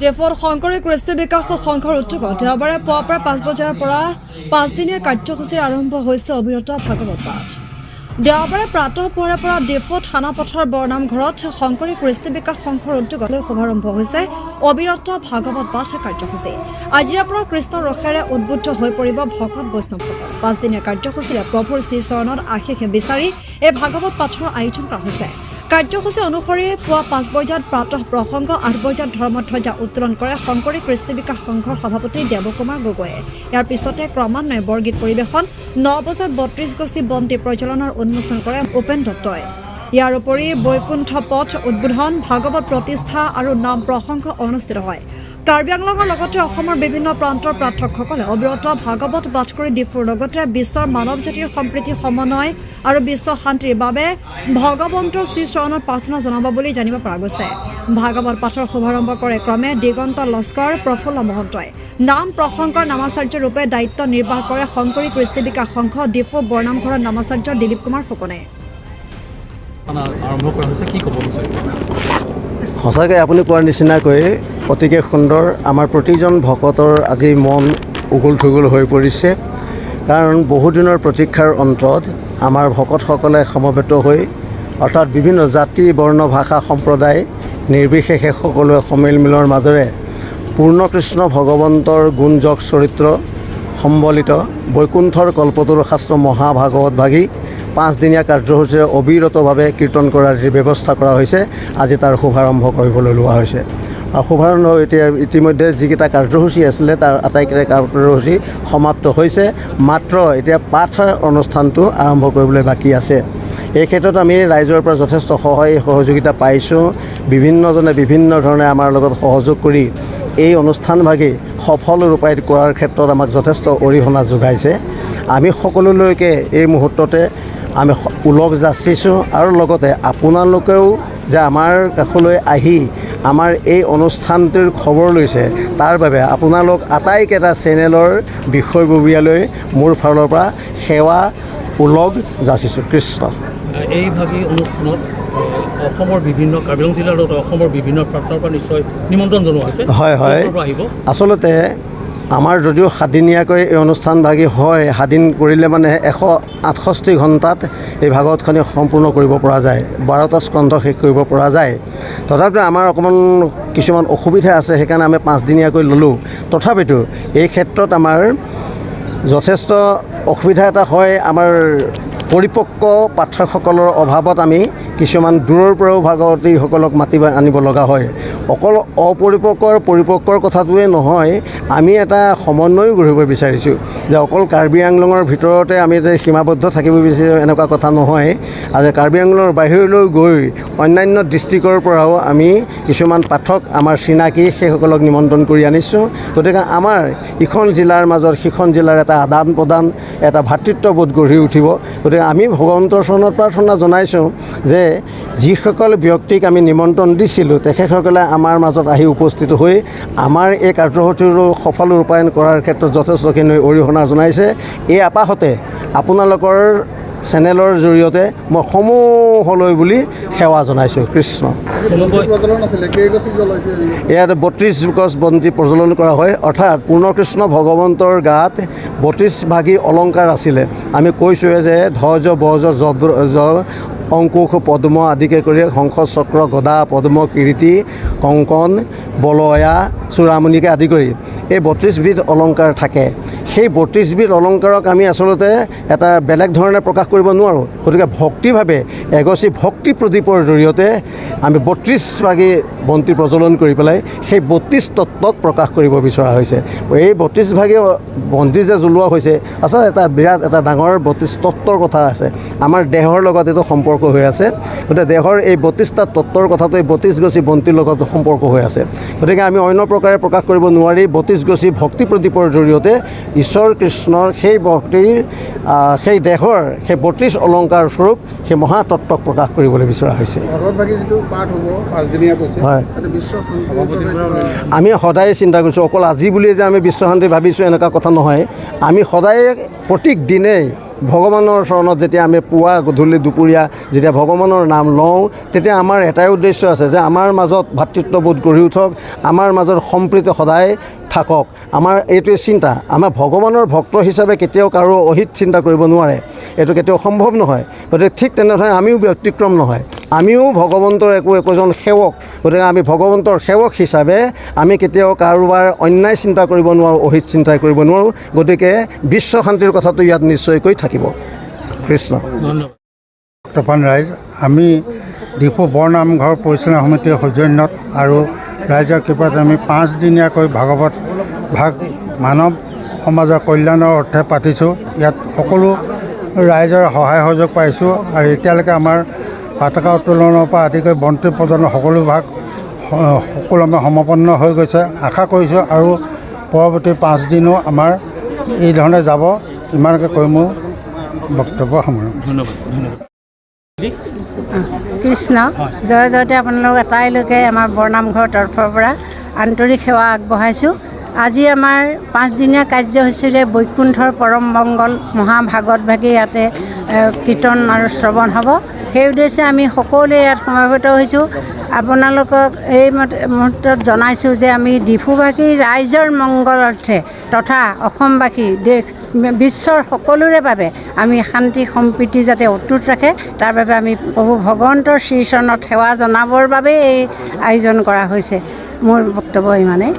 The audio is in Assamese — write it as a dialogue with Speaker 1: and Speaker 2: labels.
Speaker 1: ডেফত শংকৰী কৃষ্টি বিকাশ সংঘৰ উদ্যোগত দেওবাৰে পুৱাৰ পৰা 5 বজাৰ পৰা 5 দিনীয়া কাৰ্যসূচীৰ আৰম্ভ হৈছে অবিৰত ভাগৱত পাঠ। দেওবাৰে প্ৰাতঃপহৰে পৰা ডেফত থানাপথৰ বৰনামঘৰত শংকৰী কৃষ্টি বিকাশ সংঘৰ উদ্যোগত শুভাৰম্ভ হৈছে অবিৰত ভাগৱত পাঠ কাৰ্যসূচী। আজিৰে পৰা কৃষ্ণৰ ৰসেৰে উদ্বুদ্ধ হৈ পৰিব ভকত বৈষ্ণৱসকল। 5 দিনীয়া কাৰ্যসূচীৰে প্ৰভুৰ শ্ৰীচৰণত আশীষ বিচাৰি এই ভাগৱত পাঠৰ আয়োজন কৰা হৈছে। কাৰ্যসূচী অনুসৰি পুৱা 5 বজাত প্ৰাতঃ প্ৰসংগ, 8 বজাত ধৰ্মধ্বজা উত্তোলন কৰে শংকৰী কৃষ্টি বিকাশ সংঘৰ সভাপতি দেৱকুমাৰ গগৈয়ে। ইয়াৰ পিছতে ক্ৰমান্বয়ে বৰগীত পৰিৱেশন, 9 বজাত 32 গছি বন্তি প্ৰজ্বলনৰ উন্মোচন কৰে উপেন দত্তই। ইয়াৰ উপৰি বৈকুণ্ঠ পথ উদ্বোধন, ভাগৱত প্ৰতিষ্ঠা আৰু নাম প্ৰসংগ অনুষ্ঠিত হয়। কাৰ্বি আংলঙৰ লগতে অসমৰ বিভিন্ন প্ৰান্তৰ প্ৰাৰ্থকসকলে অবিৰত ভাগৱত পাঠ কৰি ডিফুৰ লগতে বিশ্বৰ মানৱ জাতিৰ সম্প্ৰীতি সমন্বয় আৰু বিশ্ব শান্তিৰ বাবে ভগৱন্তৰ শ্ৰীচৰণত প্ৰাৰ্থনা জনাব বুলি জানিব পৰা গৈছে। ভাগৱত পাঠৰ শুভাৰম্ভ কৰে ক্ৰমে দিগন্ত লস্কৰ, প্ৰফুল্ল মহন্তই। নাম প্ৰসংগৰ নামাচাৰ্য ৰূপে দায়িত্ব নিৰ্বাহ কৰে শংকৰী কৃষ্টি বিকাশ সংঘ ডিফু বৰনামঘৰৰ নামাচাৰ্য দিলীপ কুমাৰ ফুকনে।
Speaker 2: সঁচাকৈ আপুনি কোৱাৰ নিচিনাকৈ অতিকে সুন্দৰ। আমাৰ প্ৰতিজন ভকতৰ আজি মন উগুল থুগুল হৈ পৰিছে, কাৰণ বহুদিনৰ প্ৰতীক্ষাৰ অন্তত আমাৰ ভকতসকলে সমবেত হৈ অৰ্থাৎ বিভিন্ন জাতি, বৰ্ণ, ভাষা, সম্প্ৰদায় নিৰ্বিশেষে সকলোৱে সমিলমিলৰ মাজেৰে পূৰ্ণকৃষ্ণ ভগৱন্তৰ গুণযশ চৰিত্ৰ সম্বলিত বৈকুণ্ঠৰ কল্পতৰু শাস্ত্ৰ মহাভাগৱত ভাগি 5 দিনীয়া কাৰ্যসূচীৰে অবিৰতভাৱে কীৰ্তন কৰাৰ যি ব্যৱস্থা কৰা হৈছে, আজি তাৰ শুভাৰম্ভ কৰিবলৈ লোৱা হৈছে। আৰু শুভাৰম্ভ এতিয়া ইতিমধ্যে যিকেইটা কাৰ্যসূচী আছিলে তাৰ আটাইকেইটা কাৰ্যসূচী সমাপ্ত হৈছে। মাত্ৰ এতিয়া পাঠ অনুষ্ঠানটো আৰম্ভ কৰিবলৈ বাকী আছে। এই ক্ষেত্ৰত আমি ৰাইজৰ পৰা যথেষ্ট সহায় সহযোগিতা পাইছোঁ। বিভিন্নজনে বিভিন্ন ধৰণে আমাৰ লগত সহযোগ কৰি এই অনুষ্ঠানভাগি সফল ৰূপায়িত কৰাৰ ক্ষেত্ৰত আমাক যথেষ্ট অৰিহণা যোগাইছে। আমি সকলোলৈকে এই মুহূৰ্ততে আমি ওলগ যাচিছোঁ আৰু লগতে আপোনালোকেও যে আমাৰ কাষলৈ আহি আমাৰ এই অনুষ্ঠানটোৰ খবৰ লৈছে, তাৰ বাবে আপোনালোক আটাইকেইটা চেনেলৰ বিষয়ববীয়ালৈ মোৰ ফালৰ পৰা সেৱা ওলগ যাচিছোঁ। কৃষ্ণ।
Speaker 3: এই ভাগি অনুষ্ঠানত অসমৰ বিভিন্ন কাৰ্বি আংলং জিলাৰ লগতে অসমৰ বিভিন্ন প্ৰান্তৰ পৰা নিশ্চয় নিমন্ত্ৰণ জনোৱা হৈছে। হয় হয়,
Speaker 2: আচলতে আমাৰ যদিও 7 দিনীয়াকৈ এই অনুষ্ঠানভাগি হয়, 7 দিন কৰিলে মানে 168 ঘণ্টাত এই ভাগৱতখিনি সম্পূৰ্ণ কৰিব পৰা যায়, 12টা স্কন্ধ শেষ কৰিব পৰা যায়। তথাপিতো আমাৰ অকণমান কিছুমান অসুবিধা আছে, সেইকাৰণে আমি 5 দিনীয়াকৈ ল'লোঁ। তথাপিতো এই ক্ষেত্ৰত আমাৰ যথেষ্ট অসুবিধা এটা হয়। আমাৰ পৰিপক্ক পাঠকসকলৰ অভাৱত আমি কিছুমান দূৰৰ পৰাও ভাগৱতীসকলক মাতি আনিব লগা হয়। অকল পৰিপক্কৰ কথাটোৱে নহয়, আমি এটা সমন্বয়ো গঢ়িব বিচাৰিছোঁ যে অকল কাৰ্বি আংলঙৰ ভিতৰতে আমি যে সীমাবদ্ধ থাকিব বিচাৰিছোঁ এনেকুৱা কথা নহয়। আৰু কাৰ্বি আংলঙৰ বাহিৰলৈ গৈ অন্যান্য ডিষ্ট্ৰিক্টৰ পৰাও আমি কিছুমান পাঠক আমাৰ চিনাকি সেইসকলক নিমন্ত্ৰণ কৰি আনিছোঁ। গতিকে আমাৰ ইখন জিলাৰ মাজত সিখন জিলাৰ এটা আদান প্ৰদান, এটা ভাতৃত্ববোধ গঢ়ি উঠিব। গতিকে আমি ভগৱন্তৰ চৰণত প্ৰাৰ্থনা জনাইছোঁ যে যিসকল ব্যক্তিক আমি নিমন্ত্ৰণ দিছিলোঁ তেখেতসকলে আমাৰ মাজত আহি উপস্থিত হৈ আমাৰ এই কাৰ্যসূচীৰ সফল ৰূপায়ণ কৰাৰ ক্ষেত্ৰত যথেষ্টখিনি অৰিহণা জনাইছে। এই আপাহতে আপোনালোকৰ চেনেলৰ জৰিয়তে মই সমূহলৈ বুলি সেৱা জনাইছোঁ। কৃষ্ণ। ইয়াত 32 গছ বন্তি প্ৰজ্বলন কৰা হয়, অৰ্থাৎ পূৰ্ণকৃষ্ণ ভগৱন্তৰ গাত 32 ভাগি অলংকাৰ আছিলে। আমি কৈছোঁৱে যে ধ্বজ, বজ, অংকুশ, পদ্ম আদিকে কৰি শংখ, চক্ৰ, গদা, পদ্ম, কীৰ্তি, কংকণ, বলয়া, চূড়ামণিকে আদি কৰি এই 32 বিধ অলংকাৰ থাকে। সেই 32 বিধ অলংকাৰক আমি আচলতে এটা বেলেগ ধৰণে প্ৰকাশ কৰিব নোৱাৰোঁ। গতিকে ভক্তিভাৱে এগছি ভক্তি প্ৰদীপৰ জৰিয়তে আমি 32 ভাগি বন্তি প্ৰজ্বলন কৰি পেলাই সেই 32 তত্ত্বক প্ৰকাশ কৰিব বিচৰা হৈছে। এই 32 ভাগি বন্তি যে জ্বলোৱা হৈছে, আচলতে এটা বিৰাট এটা ডাঙৰ 32 তত্ত্বৰ কথা আছে। আমাৰ দেহৰ লগত এইটো সম্পৰ্ক হৈ আছে। গতিকে দেহৰ এই 32টা তত্ত্বৰ কথাটো এই 32 গছি বন্তিৰ লগত সম্পৰ্ক হৈ আছে। গতিকে আমি অন্য প্ৰকাৰে প্ৰকাশ কৰিব নোৱাৰি 32 গছি ভক্তি প্ৰদীপৰ জৰিয়তে ঈশ্বৰ কৃষ্ণৰ সেই ভক্তিৰ সেই দেহৰ সেই 32 অলংকাৰ স্বৰূপ সেই মহাতত্ত্বক প্ৰকাশ কৰিবলৈ বিচৰা হৈছে। আমি সদায় চিন্তা কৰিছোঁ, অকল আজি বুলিয়ে যে আমি বিশ্ব শান্তি ভাবিছোঁ এনেকুৱা কথা নহয়। আমি সদায় প্ৰত্যেক দিনেই ভগৱানৰ চৰণত যেতিয়া আমি পুৱা গধূলি দুপৰীয়া যেতিয়া ভগৱানৰ নাম লওঁ তেতিয়া আমাৰ এটাই উদ্দেশ্য আছে যে আমাৰ মাজত ভাতৃত্ববোধ গঢ়ি উঠক, আমাৰ মাজত সম্প্ৰীতি সদায় থাকক। আমাৰ এইটোৱে চিন্তা। আমাৰ ভগৱানৰ ভক্ত হিচাপে কেতিয়াও কাৰো অহিত চিন্তা কৰিব নোৱাৰে, এইটো কেতিয়াও সম্ভৱ নহয়। গতিকে ঠিক তেনেধৰণে আমিও ব্যতিক্ৰম নহয়, আমিও ভগৱন্তৰ একোজন সেৱক। গতিকে আমি ভগৱন্তৰ সেৱক হিচাপে আমি কেতিয়াও কাৰোবাৰ অন্যায় চিন্তা কৰিব নোৱাৰোঁ, অহিত চিন্তা কৰিব নোৱাৰোঁ। গতিকে বিশ্ব শান্তিৰ কথাটো ইয়াত নিশ্চয়কৈ থাকিব। কৃষ্ণ।
Speaker 3: ধন্যবাদ।
Speaker 4: তপন ৰাইজ, আমি ডিফু বৰনামঘৰ পৰিচালনা সমিতিৰ সৌজন্যত আৰু ৰাইজৰ কৃপাত আমি 5 দিনীয়াকৈ ভাগৱত ভাগ মানৱ সমাজৰ কল্যাণৰ অৰ্থে পাতিছোঁ। ইয়াত সকলো ৰাইজৰ সহায় সহযোগ পাইছোঁ আৰু এতিয়ালৈকে আমাৰ পতাকা উত্তোলনৰ পৰা আদি কৰি বন্তি পৰ্যন্ত সকলো ভাগ সকলোমে সমাপন্ন হৈ গৈছে। আশা কৰিছোঁ আৰু পৰৱৰ্তী 5 দিনো আমাৰ এই ধৰণে যাব। ইমানকৈ কৈ মোৰ বক্তব্য সামৰিম।
Speaker 3: ধন্যবাদ। ধন্যবাদ।
Speaker 5: কৃষ্ণ জয় জয়তে আপোনালোক এটাইলৈকে আমাৰ বৰনামঘৰৰ তৰফৰ পৰা আন্তৰিক সেৱা আগবঢ়াইছোঁ। আজি আমাৰ 5 দিনীয়া কাৰ্যসূচীৰে বৈকুণ্ঠৰ পৰম মংগল মহাভাগৱত ভাগি ইয়াতে কীৰ্তন আৰু শ্ৰৱণ হ'ব। সেই উদ্দেশ্যে আমি সকলোৱে ইয়াত সমবেত হৈছোঁ। আপোনালোকক এই মুহূৰ্তত জনাইছোঁ যে আমি ডিফুবাসী ৰাইজৰ মংগল অৰ্থে তথা অসমবাসী দেশ বিশ্বৰ সকলোৰে বাবে আমি শান্তি সম্প্ৰীতি যাতে অটুট ৰাখে তাৰ বাবে আমি প্ৰভু ভগৱন্তৰ শ্ৰীচৰণত সেৱা জনাবৰ বাবে এই আয়োজন কৰা হৈছে। মোৰ বক্তব্য ইমানেই।